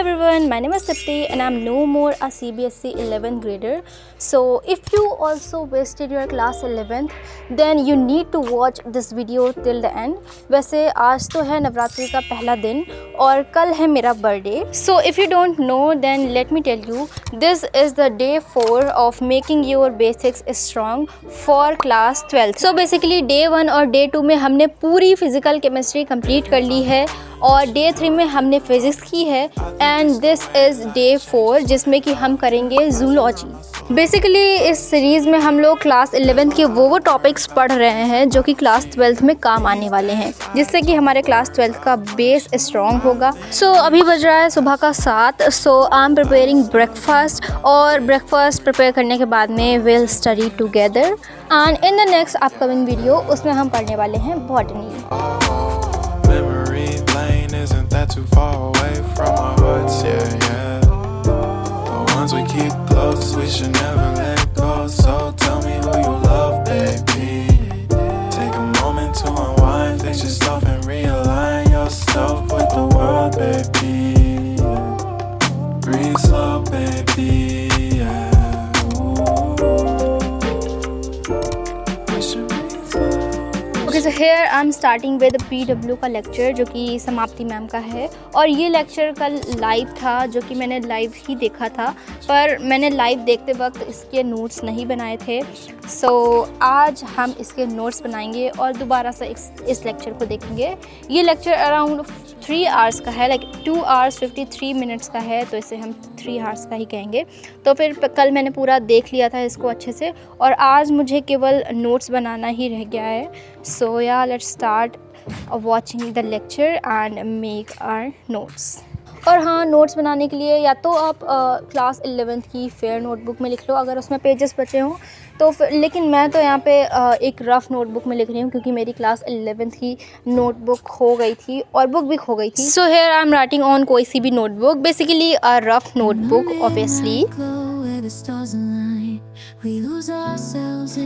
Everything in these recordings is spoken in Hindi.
everyone, my name is Tipti and I'm no more a CBSE 11th grader. So if you also wasted your class 11th, then you need to watch this video till the end. वैसे आज तो है नवरात्रि का पहला दिन और कल है मेरा birthday. So if you don't know, then let me tell you, this is the day 4 of making your basics strong for class 12th. So basically day 1 और day 2 में हमने पूरी फिजिकल केमिस्ट्री कंप्लीट कर ली है और डे 3 में हमने फिज़िक्स की है एंड दिस इज़ डे 4 जिसमें कि हम करेंगे जूलॉजी. बेसिकली इस सीरीज़ में हम लोग क्लास 11th के वो टॉपिक्स पढ़ रहे हैं जो कि क्लास 12th में काम आने वाले हैं, जिससे कि हमारे क्लास 12th का बेस स्ट्रॉन्ग होगा. सो अभी बज रहा है सुबह का 7. सो आई एम प्रिपेयरिंग ब्रेकफास्ट और ब्रेकफास्ट प्रिपेयर करने के बाद में will study together and in the next upcoming video उसमें हम पढ़ने वाले हैं botany. Isn't that too far away from our hearts? Yeah. The ones we keep close, we should never let go. So tell me who you love, baby. Take a moment to unwind, fix yourself and realign yourself with the world, baby. Breathe slow, baby. Okay, so here I am starting with PW का लेक्चर जो कि समाप्ति मैम का है. और ये लेक्चर कल लाइव था जो कि मैंने लाइव ही देखा था, पर मैंने लाइव देखते वक्त इसके नोट्स नहीं बनाए थे. सो आज हम इसके नोट्स बनाएंगे और दोबारा से इस लेक्चर को देखेंगे. ये लेक्चर अराउंड 3 आवर्स का है, लाइक 2 hours 53 minutes का है, तो इसे हम 3 hours का ही कहेंगे. तो फिर कल मैंने पूरा देख लिया था इसको अच्छे से और आज मुझे केवल नोट्स बनाना ही रह गया है. सो या let's start watching the lecture and make our notes. और हाँ, नोट्स बनाने के लिए या तो आप क्लास 11th की फेयर नोटबुक में लिख लो अगर उसमें पेजेस बचे हों तो फिर, लेकिन मैं तो यहाँ पे एक रफ़ नोटबुक में लिख रही हूँ क्योंकि मेरी क्लास 11th की नोटबुक खो गई थी और बुक भी खो गई थी. So here I am writing on कोई सी भी नोटबुक, बेसिकली अ रफ़ नोटबुक ऑब्वियसली.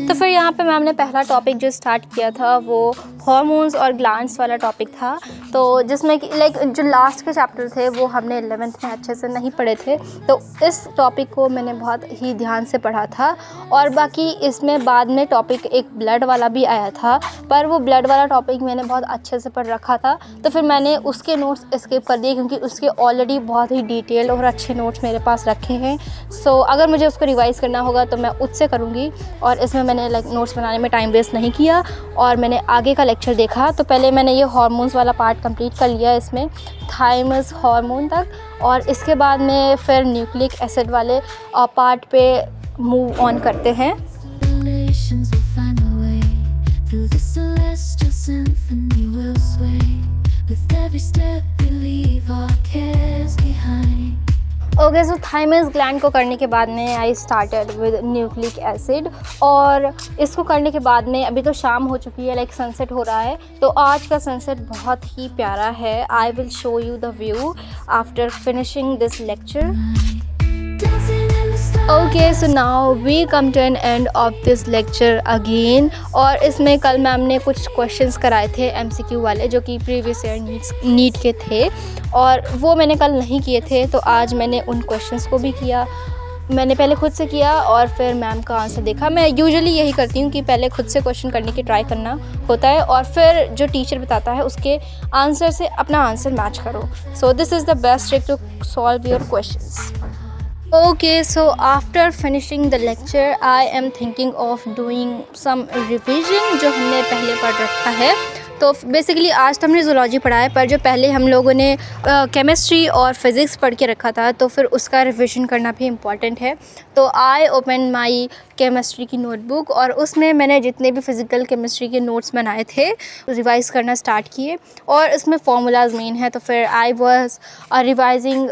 तो फिर यहाँ पे मैम ने पहला टॉपिक जो स्टार्ट किया था वो हार्मोन्स और ग्लैंड्स वाला टॉपिक था, तो जिसमें कि लाइक जो लास्ट के चैप्टर थे वो हमने 11th में अच्छे से नहीं पढ़े थे, तो इस टॉपिक को मैंने बहुत ही ध्यान से पढ़ा था. और बाकी इसमें बाद में टॉपिक एक ब्लड वाला भी आया था, पर वो ब्लड वाला टॉपिक मैंने बहुत अच्छे से पढ़ रखा था, तो फिर मैंने उसके नोट्स स्किप कर दिए क्योंकि उसके ऑलरेडी बहुत ही डिटेल और अच्छे नोट्स मेरे पास रखे हैं. सो अगर मुझे उसको रिवाइज़ करना होगा तो मैं उससे करूँगी और इसमें मैंने लाइक नोट्स बनाने में टाइम वेस्ट नहीं किया और मैंने आगे का लेक्चर देखा. तो पहले मैंने ये हार्मोन्स वाला पार्ट कंप्लीट कर लिया इसमें थाइमस हार्मोन तक, और इसके बाद में फिर न्यूक्लिक एसिड वाले पार्ट पे मूव ऑन करते हैं. ओके, सो थाइमस ग्लैंड को करने के बाद में I started with nucleic acid, और इसको करने के बाद में अभी तो शाम हो चुकी है, लाइक सनसेट हो रहा है, तो आज का सनसेट बहुत ही प्यारा है. I will show you the view after finishing this lecture. Okay, so now we come to an end of this lecture again. और इसमें कल मैम ने कुछ क्वेश्चंस कराए थे MCQ वाले जो कि प्रीवियस ईयर नीट के थे और वो मैंने कल नहीं किए थे, तो आज मैंने उन क्वेश्चंस को भी किया. मैंने पहले खुद से किया और फिर मैम का आंसर देखा. मैं यूजुअली यही करती हूँ कि पहले खुद से क्वेश्चन करने की ट्राई करना होता है और फिर जो टीचर बताता है उसके आंसर से अपना आंसर मैच करो. So this is the best trick to solve your questions. Okay, so after finishing the lecture, I am thinking of doing some revision जो हमने पहले पढ़ रखा है. तो बेसिकली आज तो हमने ज़ूलॉजी पढ़ा है, पर जो पहले हम लोगों ने केमिस्ट्री और फिज़िक्स पढ़ के रखा था तो फिर उसका रिविज़न करना भी इम्पॉर्टेंट है. तो आई ओपन माई केमिस्ट्री की नोटबुक और उसमें मैंने जितने भी फ़िज़िकल केमिस्ट्री के नोट्स बनाए थे रिवाइज़ करना स्टार्ट किए और इसमें फार्मूलाज मेन है, तो फिर I was revising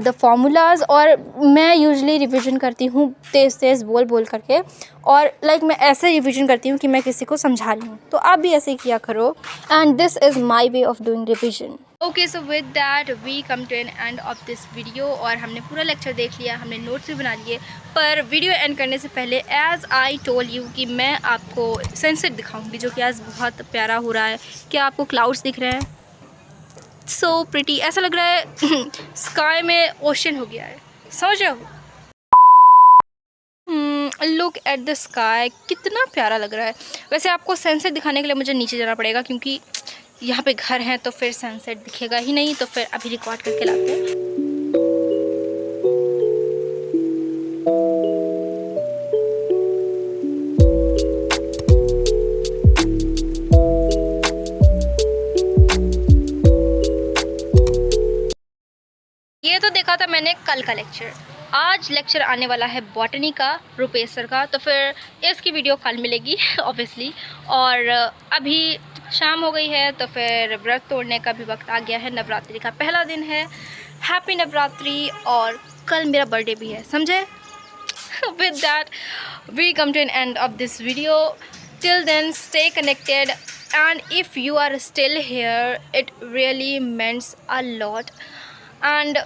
the formulas. और मैं यूजुअली रिवीजन करती हूँ तेज़ तेज़ बोल बोल करके, और लाइक मैं ऐसे रिवीजन करती हूँ कि मैं किसी को समझा लूँ, तो आप भी ऐसे ही किया करो. And this is my way of doing revision. Okay, so with that we come to an end of this video. और हमने पूरा लेक्चर देख लिया, हमने नोट्स भी बना लिए, पर वीडियो एंड करने से पहले एज़ आई टोल यू कि मैं आपको सनसेट दिखाऊंगी जो कि आज बहुत प्यारा हो रहा है. क्या आपको क्लाउड्स दिख रहे हैं? इट्स सो प्रिटी, ऐसा लग रहा है स्काई में ओशन हो गया है, समझ रहे हो। लुक एट द स्काई, कितना प्यारा लग रहा है। वैसे आपको सनसेट दिखाने के लिए मुझे नीचे जाना पड़ेगा क्योंकि यहाँ पे घर हैं तो फिर सनसेट दिखेगा ही नहीं, तो फिर अभी रिकॉर्ड करके लाते हैं। ये तो देखा था मैंने कल का लेक्चर, आज लेक्चर आने वाला है बॉटनी का, रुपेश सर का, तो फिर इसकी वीडियो कल मिलेगी ऑब्वियसली। और अभी शाम हो गई है तो फिर व्रत तोड़ने का भी वक्त आ गया है, नवरात्रि का पहला दिन है। हैप्पी नवरात्रि, और कल मेरा बर्थडे भी है, समझे। With that we come to an end of this video. Till then, stay connected, and if you are still here, it really means a lot. And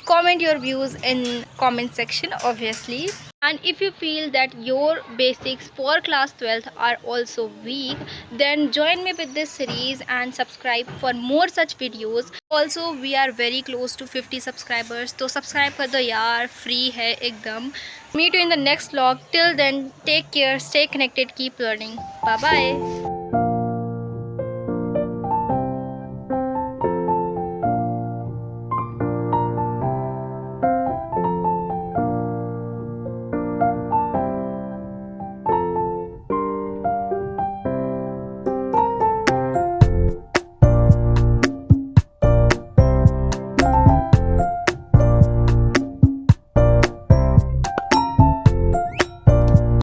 comment your views in comment section obviously. And if you feel that your basics for class 12th are also weak, then join me with this series and subscribe for more such videos. Also we are very close to 50 subscribers, तो subscribe कर दो यार, free है एकदम। Meet you in the next vlog. Till then, take care, stay connected, keep learning. Bye bye.